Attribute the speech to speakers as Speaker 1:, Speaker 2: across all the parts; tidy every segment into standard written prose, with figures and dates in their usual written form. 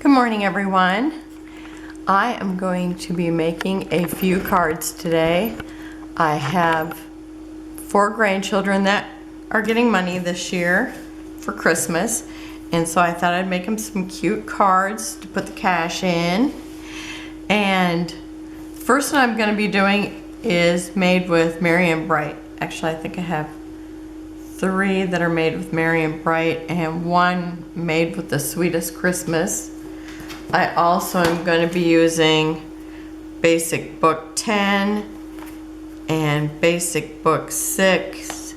Speaker 1: Good morning, everyone. I am going to be making a few cards today. I have 4 grandchildren that are getting money this year for Christmas, and so I thought I'd make them some cute cards to put the cash in. And the first one I'm going to be doing is made with Merry Bright. Actually, I think I have 3 that are made with Merry Bright and 1 made with the Sweetest Christmas. I also am going to be using Basic Book 10 and Basic Book 6,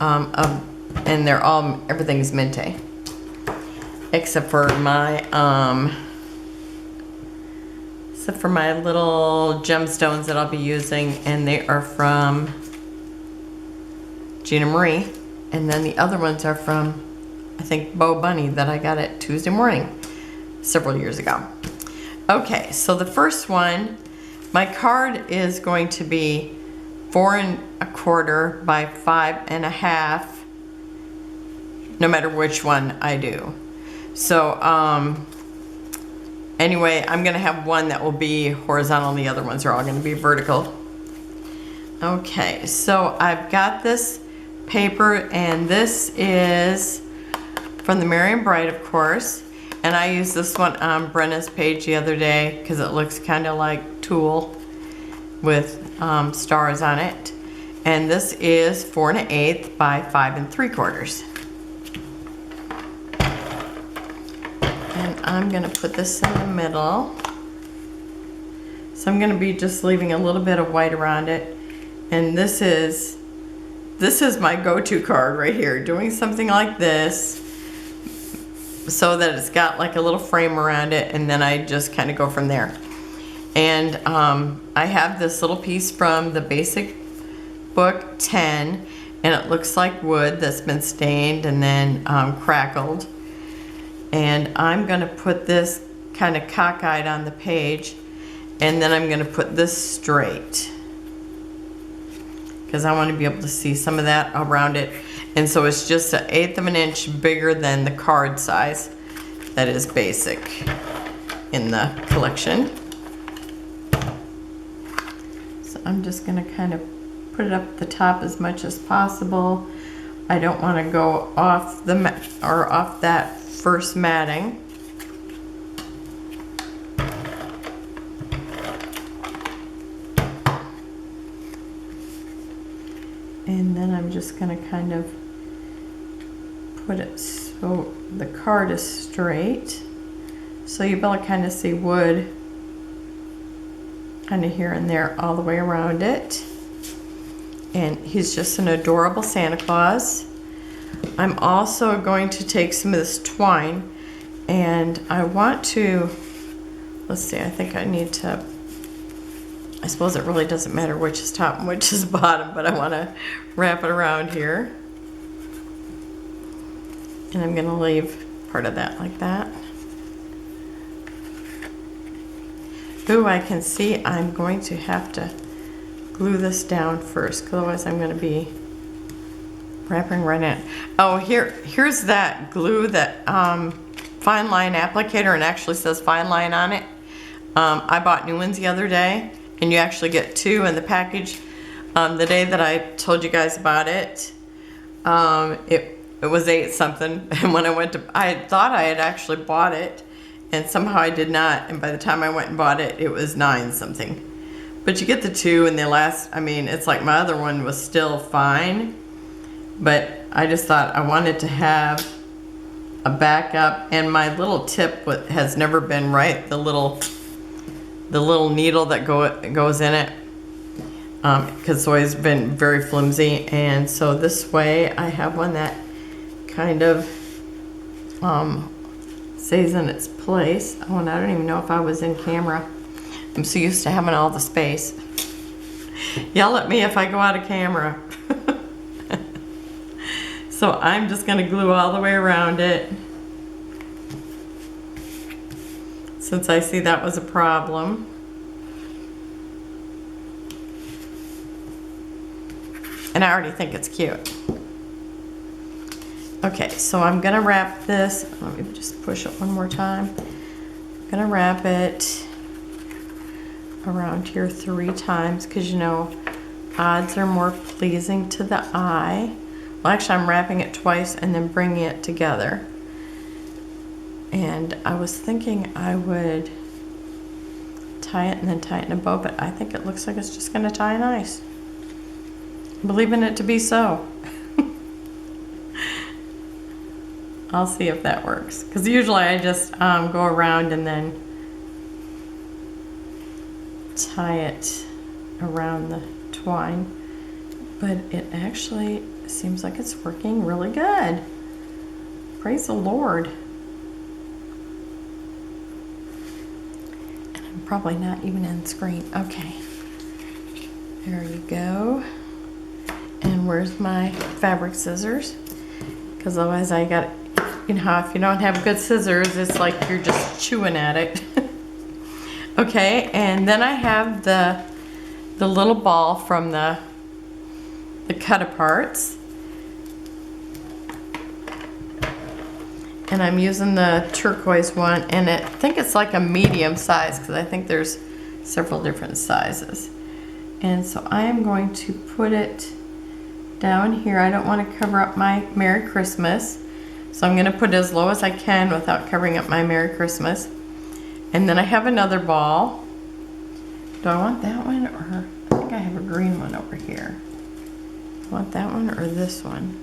Speaker 1: and everything's Mintay, except for my little gemstones that I'll be using, and they are from Gina Marie, and then the other ones are from, I think, Bo Bunny that I got at Tuesday morning several years ago. Okay, so the first one, my card is going to be 4 1/4 by 5 1/2, no matter which one I do. So anyway, I'm gonna have one that will be horizontal, the other ones are all gonna be vertical. Okay, so I've got this paper, and this is from the Merry Bright, of course. And I used this one on Brenna's page the other day because it looks kind of like tulle with stars on it. And this is 4 1/8 by 5 3/4. And I'm going to put this in the middle. So I'm going to be just leaving a little bit of white around it. And this is my go-to card right here, doing something like this, so that it's got like a little frame around it, and then I just kind of go from there. And I have this little piece from the Basic Book 10, and it looks like wood that's been stained and then crackled. And I'm going to put this kind of cockeyed on the page, and then I'm going to put this straight because I want to be able to see some of that around it. And so it's just 1/8 of an inch bigger than the card size that is basic in the collection. So I'm just going to kind of put it up at the top as much as possible. I don't want to go off off that first matting. And then I'm just going to kind of put it so the card is straight. So you'll be able to kind of see wood kind of here and there all the way around it. And he's just an adorable Santa Claus. I'm also going to take some of this twine, and I want to, let's see, I think I need to, I suppose it really doesn't matter which is top and which is bottom, but I want to wrap it around here. And I'm going to leave part of that like that. Ooh, I can see I'm going to have to glue this down first, because otherwise I'm going to be wrapping right in. Oh, here's that glue, that fine line applicator, and actually says fine line on it. I bought new ones the other day, and you actually get 2 in the package. The day that I told you guys about it, it was 8 something, and when I thought I had actually bought it, and somehow I did not, and by the time I went and bought it, it was 9 something. But you get the 2, and they last, I mean, it's like my other one was still fine, but I just thought I wanted to have a backup, and my little tip has never been right, the little needle that goes in it, because it's always been very flimsy. And so this way I have one that kind of stays in its place. Oh, and I don't even know if I was in camera. I'm so used to having all the space. Yell at me if I go out of camera. So I'm just going to glue all the way around it, since I see that was a problem. And I already think it's cute. Okay, so I'm gonna wrap this. Let me just push it one more time. I'm gonna wrap it around here 3 times because you know, odds are more pleasing to the eye. Well, actually, I'm wrapping it twice and then bringing it together. And I was thinking I would tie it and then tie it in a bow, but I think it looks like it's just gonna tie nice. I'm believing it to be so. I'll see if that works. Because usually I just go around and then tie it around the twine. But it actually seems like it's working really good. Praise the Lord. And I'm probably not even in screen. Okay. There you go. And where's my fabric scissors? Because otherwise I got, you know how if you don't have good scissors, it's like you're just chewing at it. Okay, and then I have the little ball from the cut aparts. And I'm using the turquoise one, and I think it's like a medium size because I think there's several different sizes. And so I am going to put it down here. I don't want to cover up my Merry Christmas. So I'm going to put it as low as I can without covering up my Merry Christmas. And then I have another ball. Do I want that one, or I think I have a green one over here. Do I want that one or this one?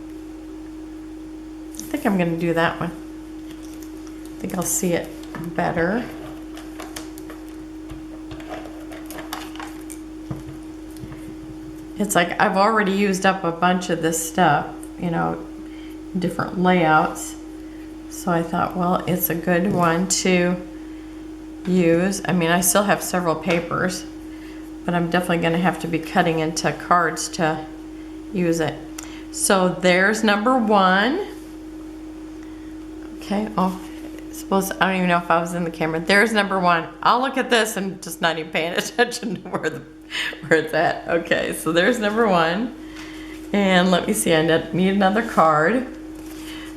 Speaker 1: I think I'm going to do that one. I think I'll see it better. It's like I've already used up a bunch of this stuff, you know, different layouts. So I thought, well, it's a good one to use. I mean, I still have several papers, but I'm definitely going to have to be cutting into cards to use it. So there's number 1. Okay, oh, I don't even know if I was in the camera. There's number 1. I'll look at this and just not even paying attention to where it's at. Okay, so there's number 1. And let me see, I need another card.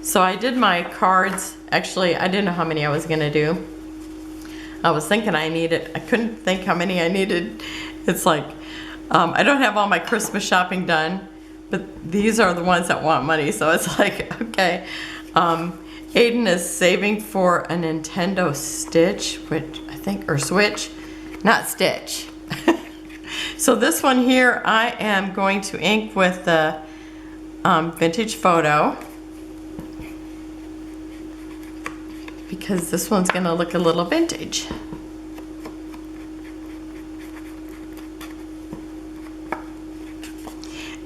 Speaker 1: So I did my cards. Actually, I didn't know how many I was gonna do. I was thinking I couldn't think how many I needed. It's like, I don't have all my Christmas shopping done, but these are the ones that want money. So it's like, okay. Aiden is saving for a Nintendo Stitch, which I think, or Switch, not Stitch. So this one here, I am going to ink with the Vintage Photo, because this one's gonna look a little vintage.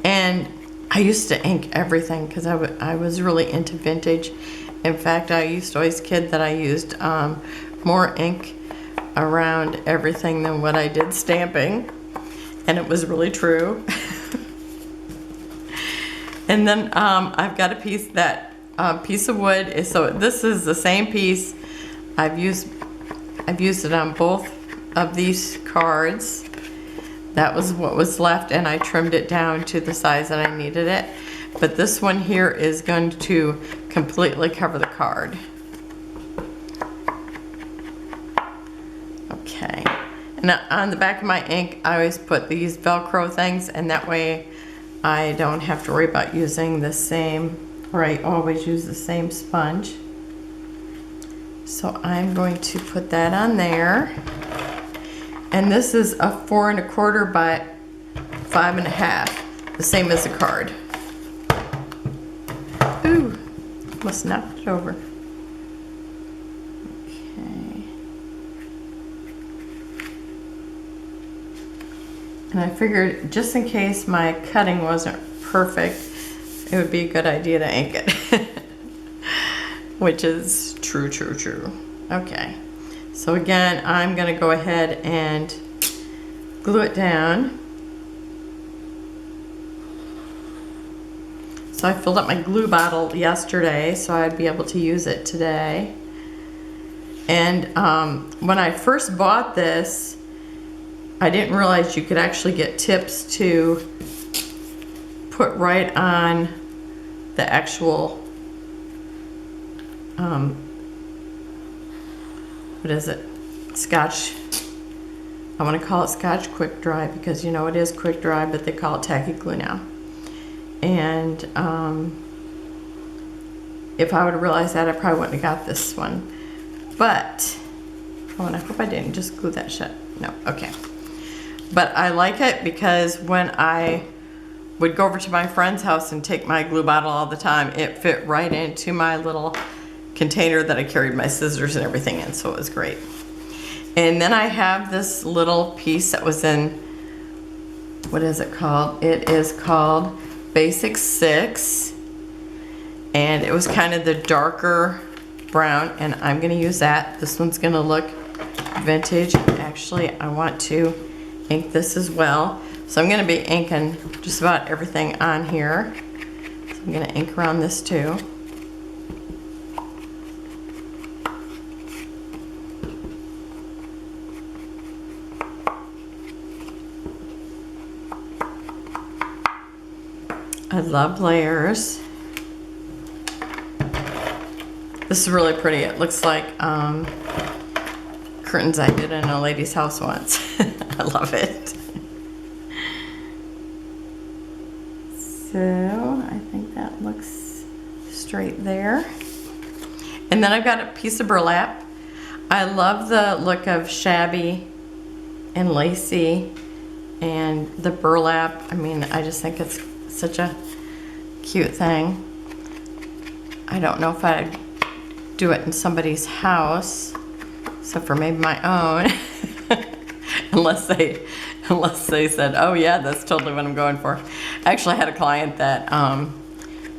Speaker 1: And I used to ink everything because I was really into vintage. In fact, I used to always kid that I used more ink around everything than what I did stamping. And it was really true. And then I've got a piece of wood. So this is the same piece. I've used it on both of these cards. That was what was left, and I trimmed it down to the size that I needed it. But this one here is going to completely cover the card. Okay. And on the back of my ink, I always put these Velcro things, and that way I don't have to worry about using the same, or I always use the same sponge. So I'm going to put that on there. And this is a 4 1/4 by 5 1/2, the same as the card. Ooh, almost knocked it over. Okay. And I figured just in case my cutting wasn't perfect, it would be a good idea to ink it. Which is true. Okay. So again, I'm going to go ahead and glue it down. So I filled up my glue bottle yesterday, so I'd be able to use it today. And when I first bought this, I didn't realize you could actually get tips to put right on the actual what is it? Scotch. I want to call it Scotch Quick Dry because you know it is quick dry, but they call it tacky glue now. And if I would have realized that, I probably wouldn't have got this one. But, oh, and I hope I didn't just glue that shut. No, okay. But I like it because when I would go over to my friend's house and take my glue bottle all the time, it fit right into my little container that I carried my scissors and everything in, so it was great. And then I have this little piece that was in, what is it called? It is called Basic 6, and it was kind of the darker brown, and I'm gonna use that. This one's gonna look vintage. Actually, I want to ink this as well. So I'm gonna be inking just about everything on here. So I'm gonna ink around this too. I love layers. This is really pretty. It looks like curtains I did in a lady's house once. I love it. So I think that looks straight there. And then I've got a piece of burlap. I love the look of shabby and lacy and the burlap. I mean, I just think it's such a cute thing. I don't know if I'd do it in somebody's house, except for maybe my own, unless they said, oh yeah, that's totally what I'm going for. I actually had a client that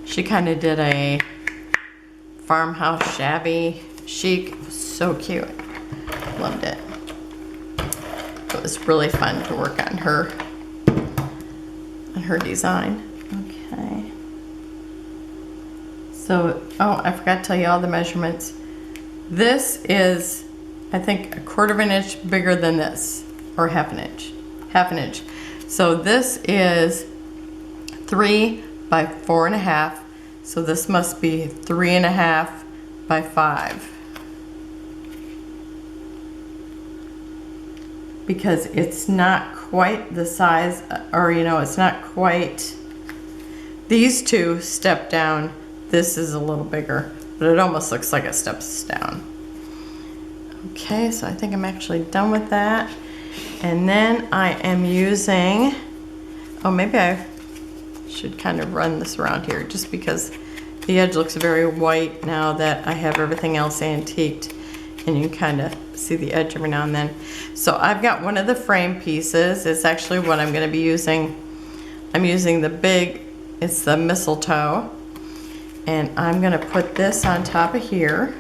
Speaker 1: she kind of did a farmhouse shabby chic. It was so cute. Loved it. It was really fun to work on her design. Okay. So, oh, I forgot to tell you all the measurements. This is, I think, 1/4 of an inch bigger than this, or half an inch. Half an inch. So this is 3 by 4.5. So this must be 3.5 by 5. Because it's not quite the size, or you know, it's not quite, these two step down. This is a little bigger, but it almost looks like it steps down. Okay, so I think I'm actually done with that. And then I am using, oh, maybe I should kind of run this around here just because the edge looks very white now that I have everything else antiqued, and you can kind of see the edge every now and then. So I've got one of the frame pieces. It's actually what I'm going to be using. I'm using the big, it's the mistletoe, and I'm going to put this on top of here.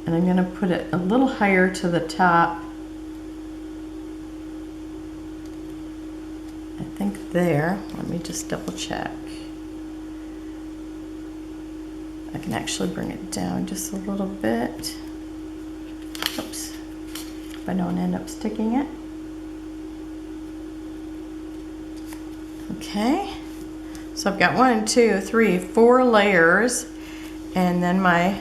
Speaker 1: And I'm going to put it a little higher to the top. I think there. Let me just double check. I can actually bring it down just a little bit. Oops. If I don't end up sticking it. Okay. So I've got 1, 2, 3, 4 layers. And then my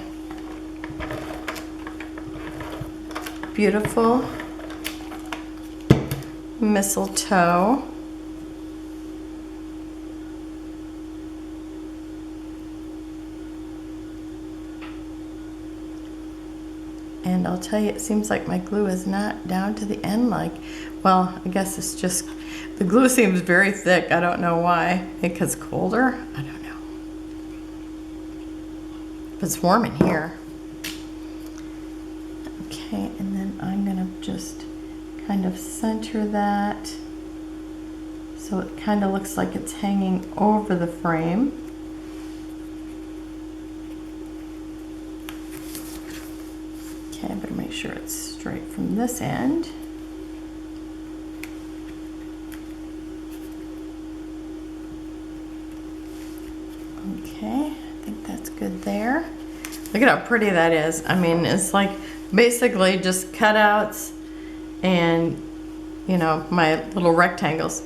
Speaker 1: beautiful mistletoe. And I'll tell you, it seems like my glue is not down to the end like, well, I guess it's just, the glue seems very thick. I don't know why. Because it's colder? I don't know. But it's warm in here. Okay, and then I'm gonna just kind of center that so it kind of looks like it's hanging over the frame. Okay, I better make sure it's straight from this end. Okay, I think that's good there. Look at how pretty that is. I mean, it's like basically just cutouts and, you know, my little rectangles.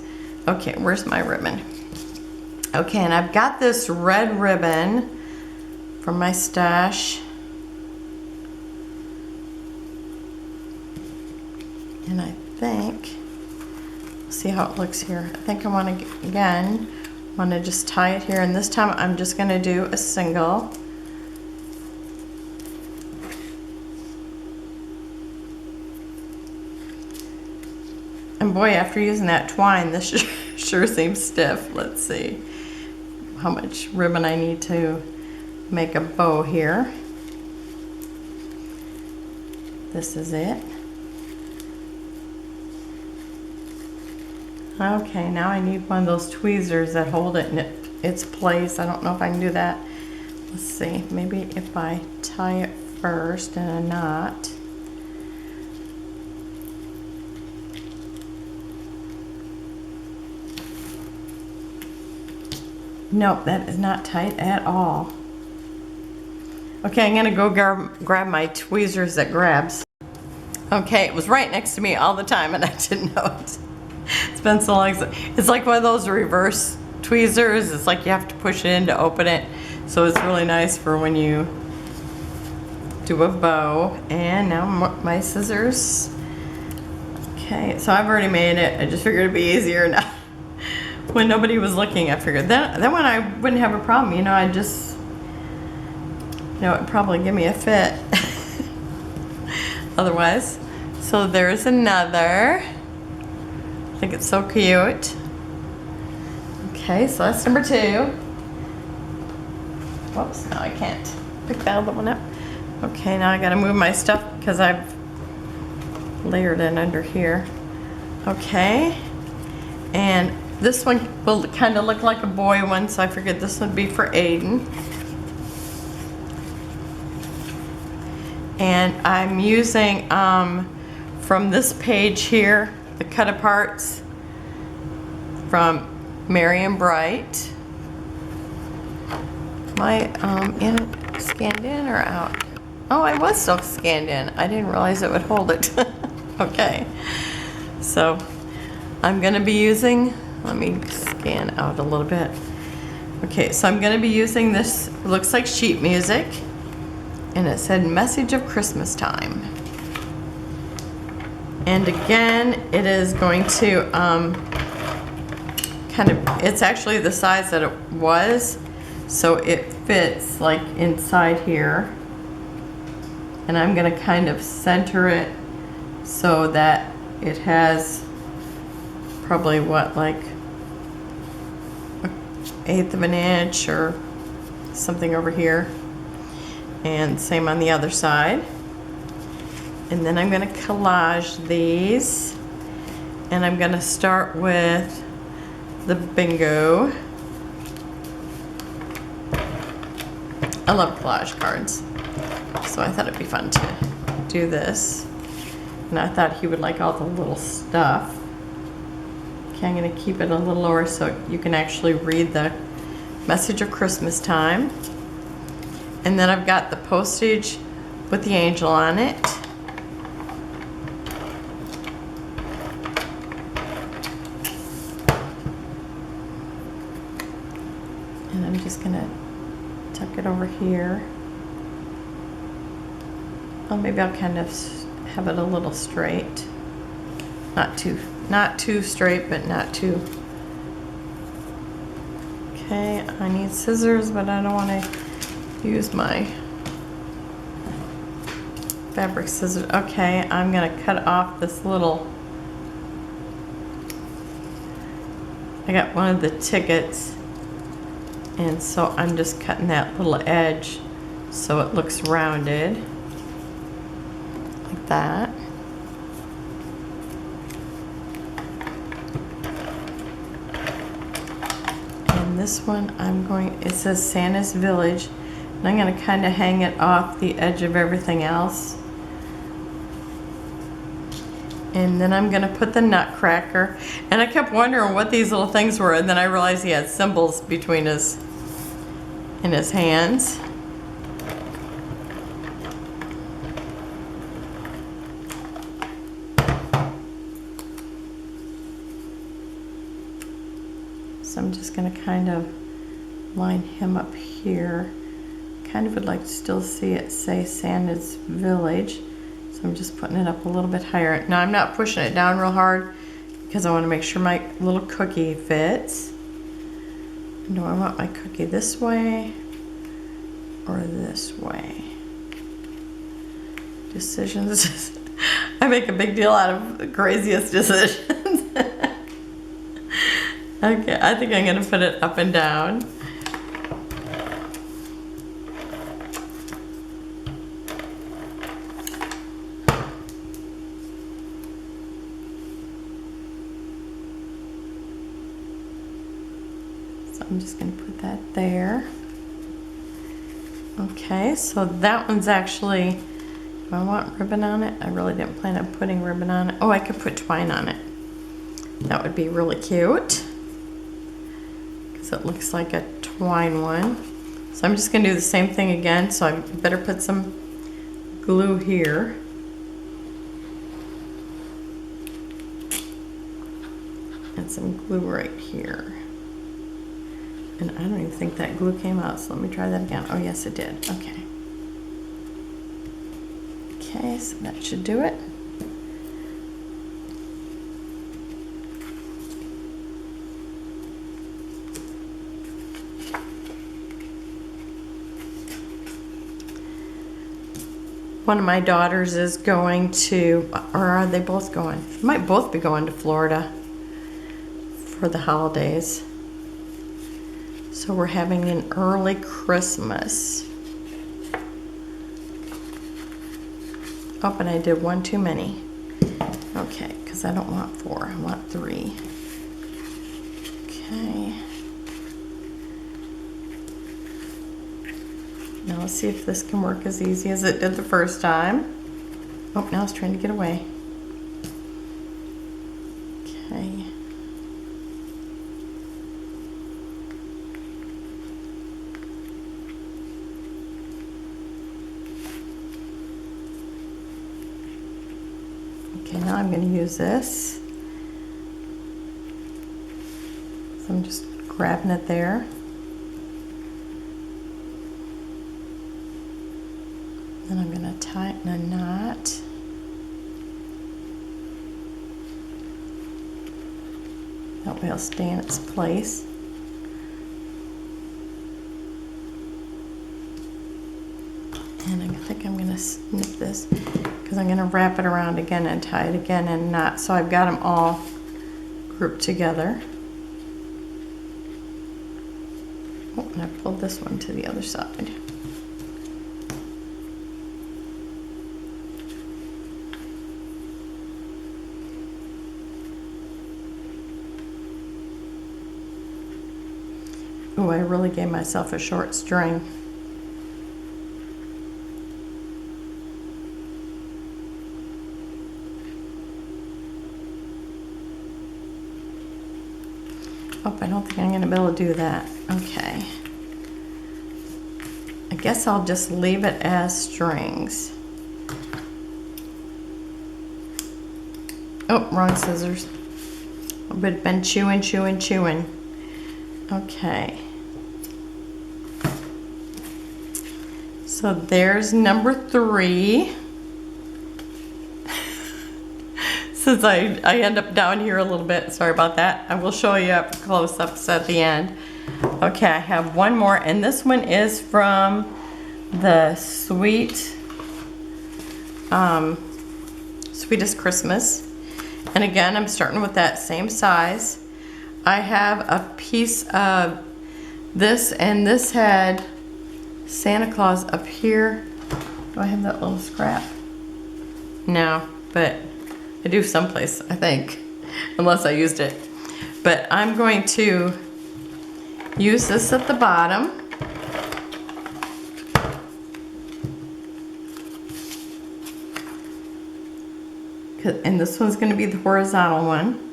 Speaker 1: Okay, where's my ribbon? Okay, and I've got this red ribbon from my stash. And I think, see how it looks here. I think I want to, again, want to just tie it here. And this time I'm just going to do a single. And boy, after using that twine, this sure seems stiff. Let's see how much ribbon I need to make a bow here. This is it. Okay, now I need one of those tweezers that hold it in its place. I don't know if I can do that. Let's see, maybe if I tie it first in a knot. Nope, that is not tight at all. Okay, I'm gonna go grab my tweezers that grabs. Okay, it was right next to me all the time and I didn't know it. It's been so long. It's like one of those reverse tweezers. It's like you have to push it in to open it. So it's really nice for when you do a bow. And now my scissors. Okay, so I've already made it. I just figured it'd be easier now. When nobody was looking, I figured then when I wouldn't have a problem, you know, I'd just, you know, it'd probably give me a fit. Otherwise. So there's another. I think it's so cute. Okay, so that's number 2. Whoops, now I can't pick that other one up. Okay, now I gotta move my stuff because I've layered it under here. Okay, and this one will kind of look like a boy one, so I figured this would be for Aiden. And I'm using, from this page here, the cut aparts from Merry Bright. Am I scanned in or out? Oh, I was still scanned in. I didn't realize it would hold it. Okay, so I'm gonna be using, let me scan out a little bit. Okay, so I'm gonna be using this, it looks like sheet music, and it said Message of Christmas Time. And again, it is going to kind of, it's actually the size that it was, so it fits like inside here. And I'm gonna kind of center it so that it has probably what, like 1/8 of an inch or something over here. And same on the other side. And then I'm gonna collage these. And I'm gonna start with the bingo. I love collage cards. So I thought it'd be fun to do this. And I thought he would like all the little stuff. Okay, I'm gonna keep it a little lower so you can actually read the Message of Christmas Time. And then I've got the postage with the angel on it. And I'm just gonna tuck it over here. Oh, maybe I'll kind of have it a little straight. Not too straight, but not too. Okay, I need scissors, but I don't want to use my fabric scissors. Okay, I'm gonna cut off this little, I got one of the tickets, and so I'm just cutting that little edge so it looks rounded like that. And this one it says Santa's Village, and I'm going to kind of hang it off the edge of everything else. And then I'm going to put the nutcracker. And I kept wondering what these little things were, and then I realized he had symbols between his hands. kind of line him up here. Kind of would like to still see it say Santa's Village. So I'm just putting it up a little bit higher. Now I'm not pushing it down real hard because I want to make sure my little cookie fits. Do I want my cookie this way or this way? Decisions. I make a big deal out of the craziest decisions. Okay, I think I'm gonna put it up and down. So I'm just gonna put that there. Okay, so that one's actually, do I want ribbon on it? I really didn't plan on putting ribbon on it. Oh, I could put twine on it. That would be really cute. Because it looks like a twine one. So I'm just going to do the same thing again. So I better put some glue here. And some glue right here. And I don't even think that glue came out. So let me try that again. Oh, yes, it did. Okay. Okay, so that should do it. One of my daughters is going to, or are they both going? They might both be going to Florida for the holidays. So we're having an early Christmas. Oh, and I did one too many. Okay, because I don't want 4, I want 3. Okay. Now let's see if this can work as easy as it did the first time. Oh, now it's trying to get away. Okay. Okay, now I'm going to use this. So I'm just grabbing it there. Then I'm going to tighten a knot. That way it'll stay in its place. And I think I'm going to snip this because I'm going to wrap it around again and tie it again in a knot. So I've got them all grouped together. Oh, and I pulled this one to the other side. Oh, I really gave myself a short string. Oh, I don't think I'm going to be able to do that. Okay. I guess I'll just leave it as strings. Oh, wrong scissors. I've been chewing. Okay. So there's number 3. Since I end up down here a little bit, sorry about that. I will show you up close-ups at the end. Okay, I have one more, and this one is from the Sweetest Christmas. And again, I'm starting with that same size. I have a piece of this, and this had Santa Claus up here. Do I have that little scrap? No, but I do someplace, I think, unless I used it. But I'm going to use this at the bottom. And this one's going to be the horizontal one.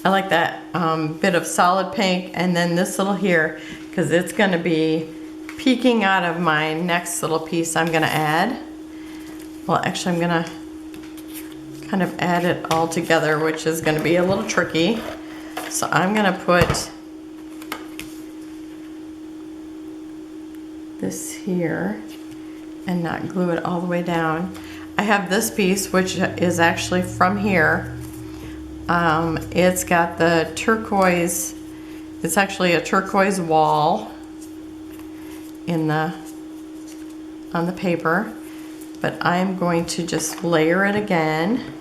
Speaker 1: I like that bit of solid pink, and then this little here, because it's going to be peeking out of my next little piece I'm going to add. Well, actually I'm going to kind of add it all together, which is going to be a little tricky. So I'm going to put this here and not glue it all the way down. I have this piece, which is actually from here. It's got the turquoise, it's actually a turquoise wall on the paper, but I'm going to just layer it again.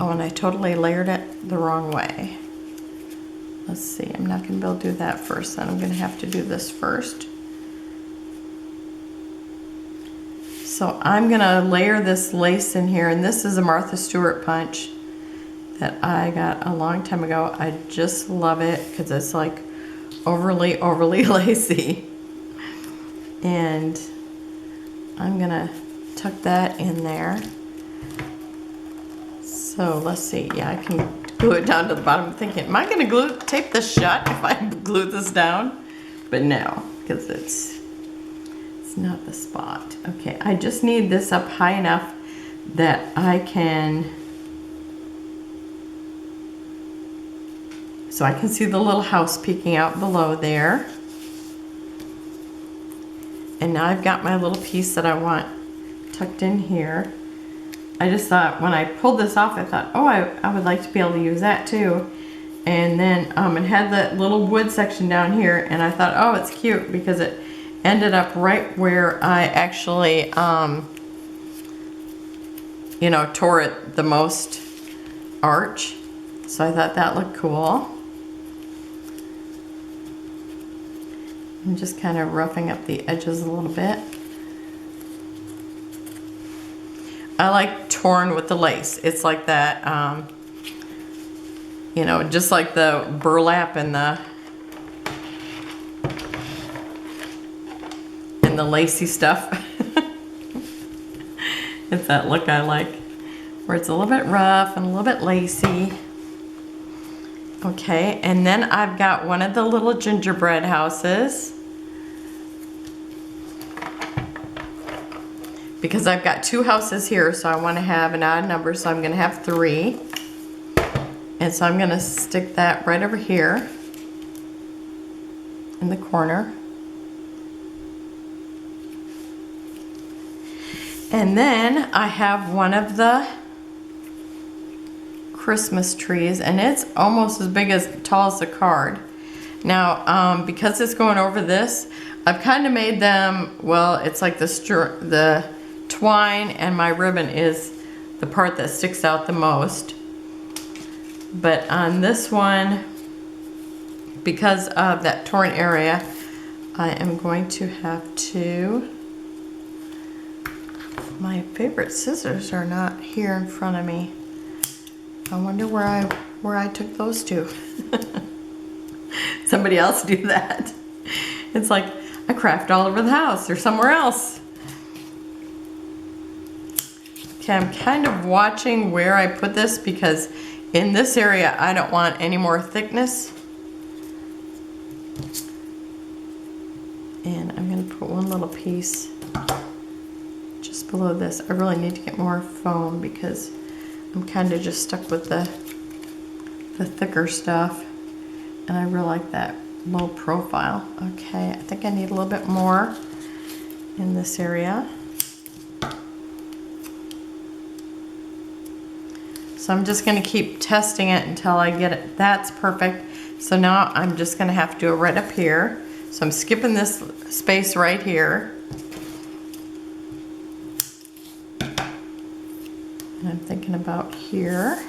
Speaker 1: Oh, and I totally layered it the wrong way. Let's see, I'm not going to be able to do that first, then I'm going to have to do this first. So I'm going to layer this lace in here, and this is a Martha Stewart punch that I got a long time ago. I just love it because it's like overly lacy. And I'm going to tuck that in there. So let's see, yeah, I can glue it down to the bottom. I'm thinking, am I going to tape this shut if I glue this down? But no, because it's not the spot. Okay, I just need this up high enough that I can, so I can see the little house peeking out below there. And now I've got my little piece that I want tucked in here. I just thought when I pulled this off, I thought, oh, I would like to be able to use that too. And then it had that little wood section down here, and I thought, oh, it's cute because it ended up right where I actually, you know, tore it the most arch. So I thought that looked cool. I'm just kind of roughing up the edges a little bit. I like torn with the lace. It's like that, you know, just like the burlap and the lacy stuff. It's that look I like, where it's a little bit rough and a little bit lacy. Okay, and then I've got one of the little gingerbread houses, because I've got two houses here, so I want to have an odd number, so I'm going to have 3. And so I'm going to stick that right over here in the corner. And then I have one of the Christmas trees, and it's almost as big as tall as the card. Now, because it's going over this, I've kind of made them, well, it's like the twine, and my ribbon is the part that sticks out the most. But on this one, because of that torn area, I am going to have to, my favorite scissors are not here in front of me. I wonder where I took those to. Somebody else do that. It's like I craft all over the house or somewhere else. Okay, I'm kind of watching where I put this, because in this area I don't want any more thickness. And I'm going to put one little piece just below this. I really need to get more foam because I'm kind of just stuck with the thicker stuff, and I really like that low profile. Okay, I think I need a little bit more in this area. So I'm just going to keep testing it until I get it. That's perfect. So now I'm just going to have to do it right up here. So I'm skipping this space right here. And I'm thinking about here.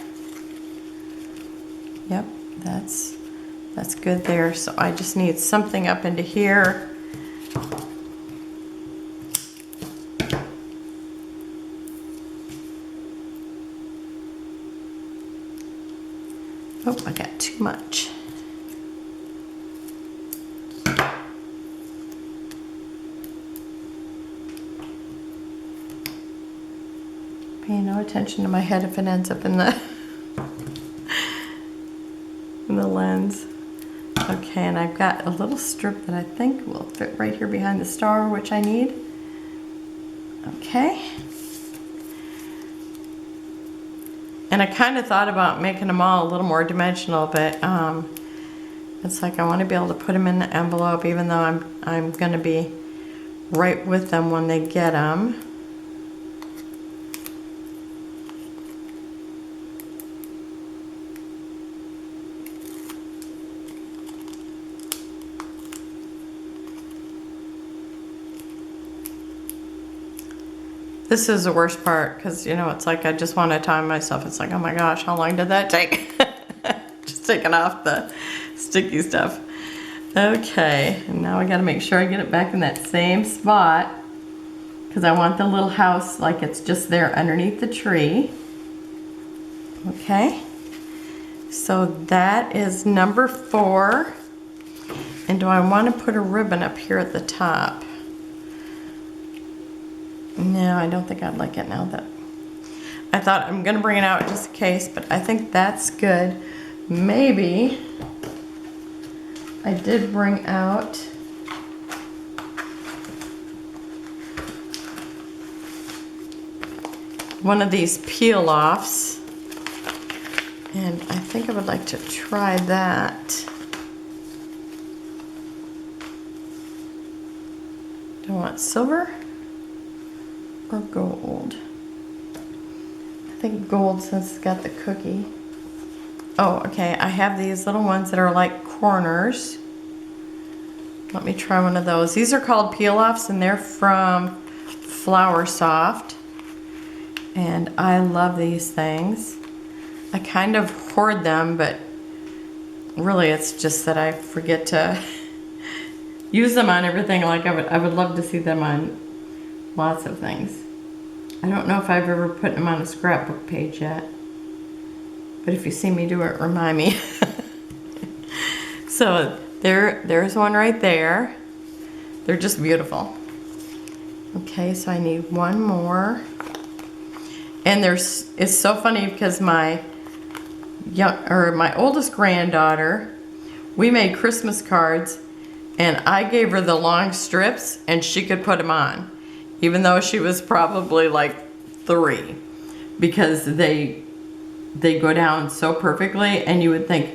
Speaker 1: Yep, that's good there. So I just need something up into here. Oh, I got too much. Pay no attention to my head if it ends up in the lens. Okay, and I've got a little strip that I think will fit right here behind the star, which I need. Okay. And I kind of thought about making them all a little more dimensional, but it's like I want to be able to put them in the envelope, even though I'm going to be right with them when they get them. This is the worst part because, you know, it's like I just want to time myself. It's like, oh my gosh, how long did that take? Just taking off the sticky stuff. Okay, and now I got to make sure I get it back in that same spot because I want the little house like it's just there underneath the tree. Okay, so that is number 4. And do I want to put a ribbon up here at the top? No, I don't think I'd like it now that I thought I'm gonna bring it out just in case, but I think that's good. Maybe I did bring out one of these peel-offs, and I think I would like to try that. Do I want silver or gold? I think gold since it's got the cookie. Oh, okay, I have these little ones that are like corners. Let me try one of those. These are called peel-offs and they're from Flower Soft. And I love these things. I kind of hoard them, but really it's just that I forget to use them on everything. Like I would love to see them on lots of things. I don't know if I've ever put them on a scrapbook page yet, but if you see me do it, remind me. So there's one right there. They're just beautiful. Okay, so I need one more. And it's so funny because my oldest granddaughter, we made Christmas cards, and I gave her the long strips, and she could put them on, even though she was probably like 3, because they go down so perfectly, and you would think,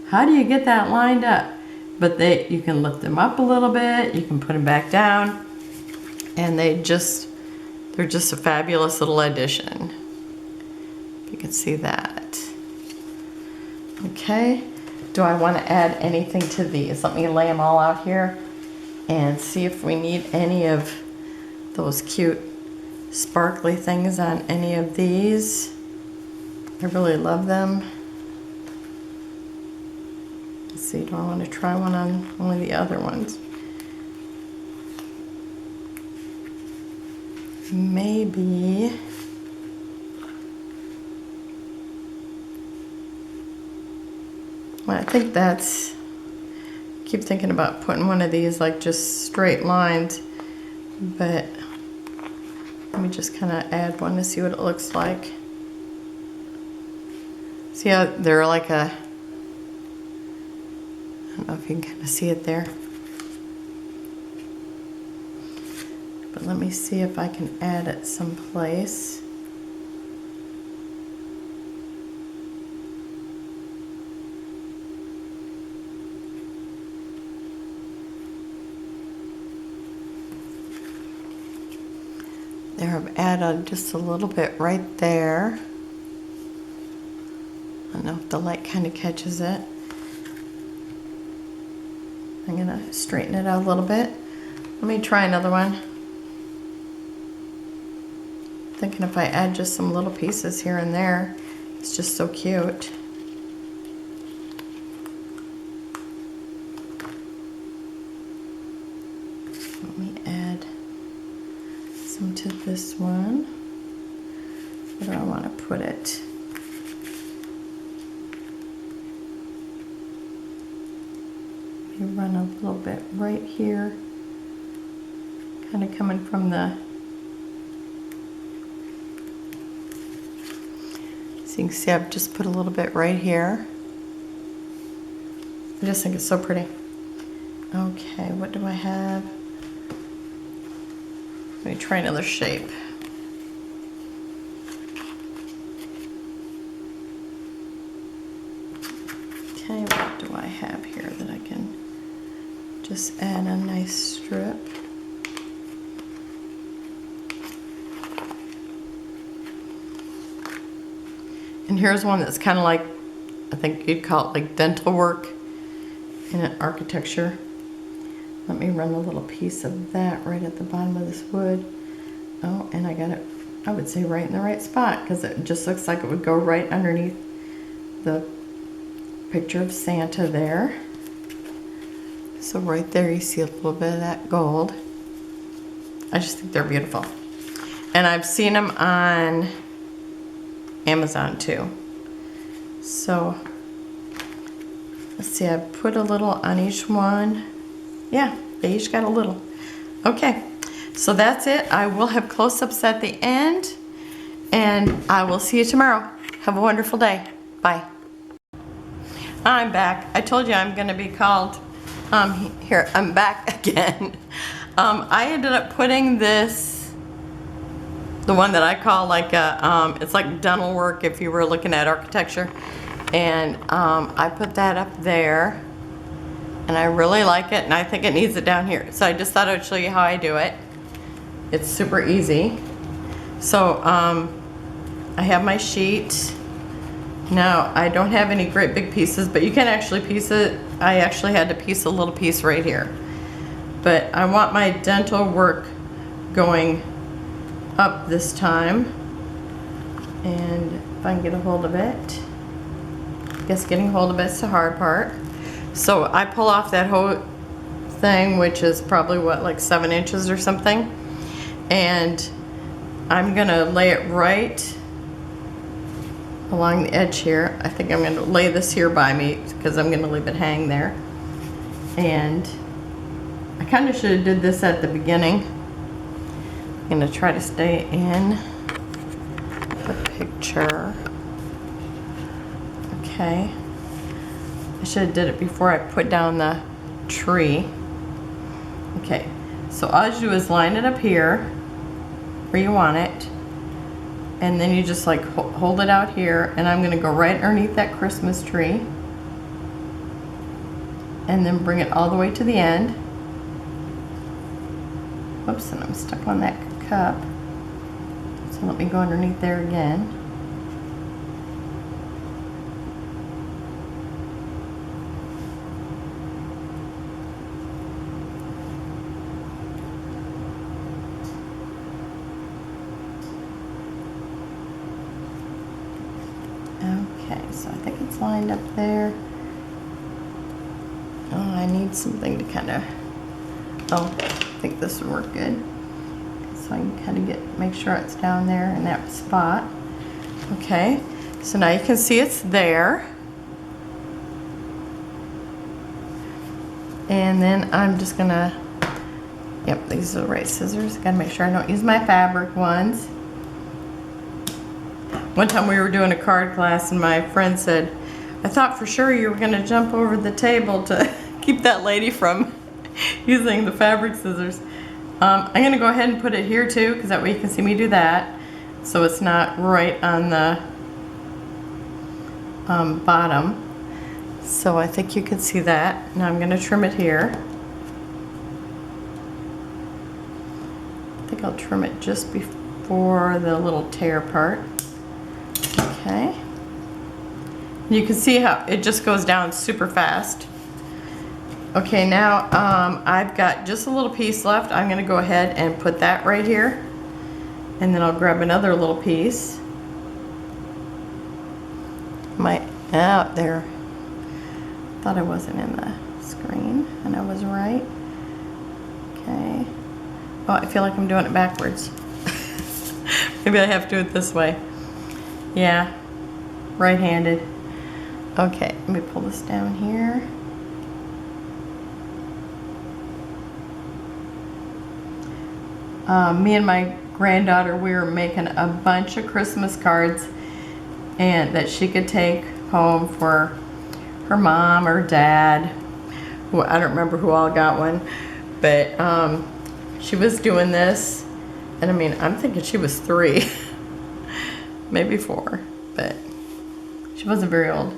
Speaker 1: how do you get that lined up? But you can lift them up a little bit, you can put them back down, and they're just a fabulous little addition. You can see that. Okay, do I want to add anything to these? Let me lay them all out here and see if we need any of those cute sparkly things on any of these. I really love them. Let's see, do I want to try one on one of the other ones? Maybe. Well, I think I keep thinking about putting one of these like just straight lines, but let me just kind of add one to see what it looks like. See how they're like I don't know if you can kind of see it there. But let me see if I can add it someplace. There, I've added just a little bit right there. I don't know if the light kind of catches it. I'm gonna straighten it out a little bit. Let me try another one. Thinking if I add just some little pieces here and there, it's just so cute. Let me add some to this one. Where do I want to put it? Maybe run a little bit right here, kind of coming from the, so you can see I've just put a little bit right here. I just think it's so pretty. Okay, what do I have? Let me try another shape. Okay, what do I have here that I can just add a nice strip? And here's one that's kind of like, I think you'd call it like dental work in an architecture. Let me run a little piece of that right at the bottom of this wood. Oh, and I got it, I would say right in the right spot, because it just looks like it would go right underneath the picture of Santa there. So right there you see a little bit of that gold. I just think they're beautiful. And I've seen them on Amazon too. So let's see, I put a little on each one. Yeah, they each got a little. Okay, so that's it. I will have close-ups at the end, and I will see you tomorrow. Have a wonderful day. Bye. I'm back. I told you I'm gonna be called, here, I'm back again. I ended up putting this, the one that I call like a, it's like dental work if you were looking at architecture. And I put that up there, and I really like it, and I think it needs it down here. So I just thought I'd show you how I do it. It's super easy. So I have my sheet. Now I don't have any great big pieces, but you can actually piece it. I actually had to piece a little piece right here. But I want my dental work going up this time. And if I can get a hold of it. I guess getting a hold of it's the hard part. So I pull off that whole thing, which is probably what, like 7 inches or something. And I'm gonna lay it right along the edge here. I think I'm gonna lay this here by me because I'm gonna leave it hang there. And I kind of should have did this at the beginning. I'm gonna try to stay in the picture. Okay. I should have did it before I put down the tree. Okay, so all you do is line it up here where you want it, and then you just like hold it out here, and I'm gonna go right underneath that Christmas tree, and then bring it all the way to the end. Whoops, and I'm stuck on that cup. So let me go underneath there again. Okay, so I think it's lined up there. Oh, I need something to kind of, oh, I think this would work good. So I can kind of make sure it's down there in that spot. Okay, so now you can see it's there. And then I'm just gonna, yep, these are the right scissors. Gotta make sure I don't use my fabric ones. One time we were doing a card class and my friend said, I thought for sure you were gonna jump over the table to keep that lady from using the fabric scissors. I'm gonna go ahead and put it here too, because that way you can see me do that. So it's not right on the bottom. So I think you can see that. Now I'm gonna trim it here. I think I'll trim it just before the little tear part. Okay. You can see how it just goes down super fast. Okay, now I've got just a little piece left. I'm gonna go ahead and put that right here. And then I'll grab another little piece. Out there. Thought I wasn't in the screen, and I was right. Okay. Oh, I feel like I'm doing it backwards. Maybe I have to do it this way. Yeah, right-handed. Okay, let me pull this down here. Me and my granddaughter, we were making a bunch of Christmas cards and that she could take home for her mom or dad. Who, I don't remember who all got one, but she was doing this And I mean, I'm thinking she was 3, maybe 4, but she wasn't very old.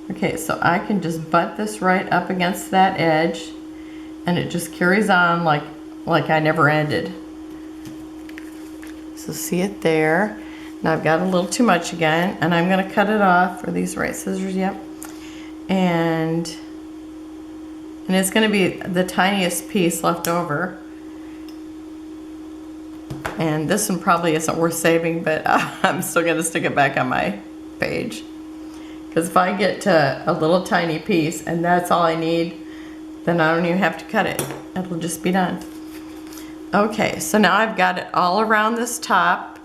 Speaker 1: Okay, so I can just butt this right up against that edge, and it just carries on like I never ended. So see it there. Now I've got a little too much again, and I'm gonna cut it off. Are these right scissors? Yep. And it's gonna be the tiniest piece left over. And this one probably isn't worth saving, but I'm still gonna stick it back on my page. Because if I get to a little tiny piece and that's all I need, then I don't even have to cut it. It'll just be done. Okay, so now I've got it all around this top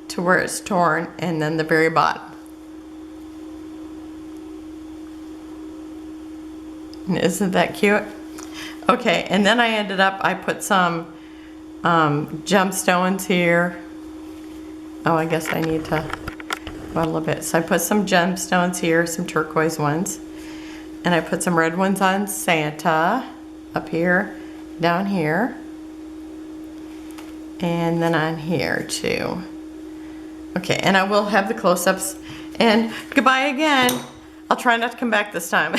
Speaker 1: to where it's torn, and then the very bottom. And isn't that cute? Okay, and then I put some gemstones here. Oh, I guess I need to go a little bit. So I put some gemstones here, some turquoise ones. And I put some red ones on Santa up here, down here. And then on here too. Okay, and I will have the close-ups. And goodbye again. I'll try not to come back this time.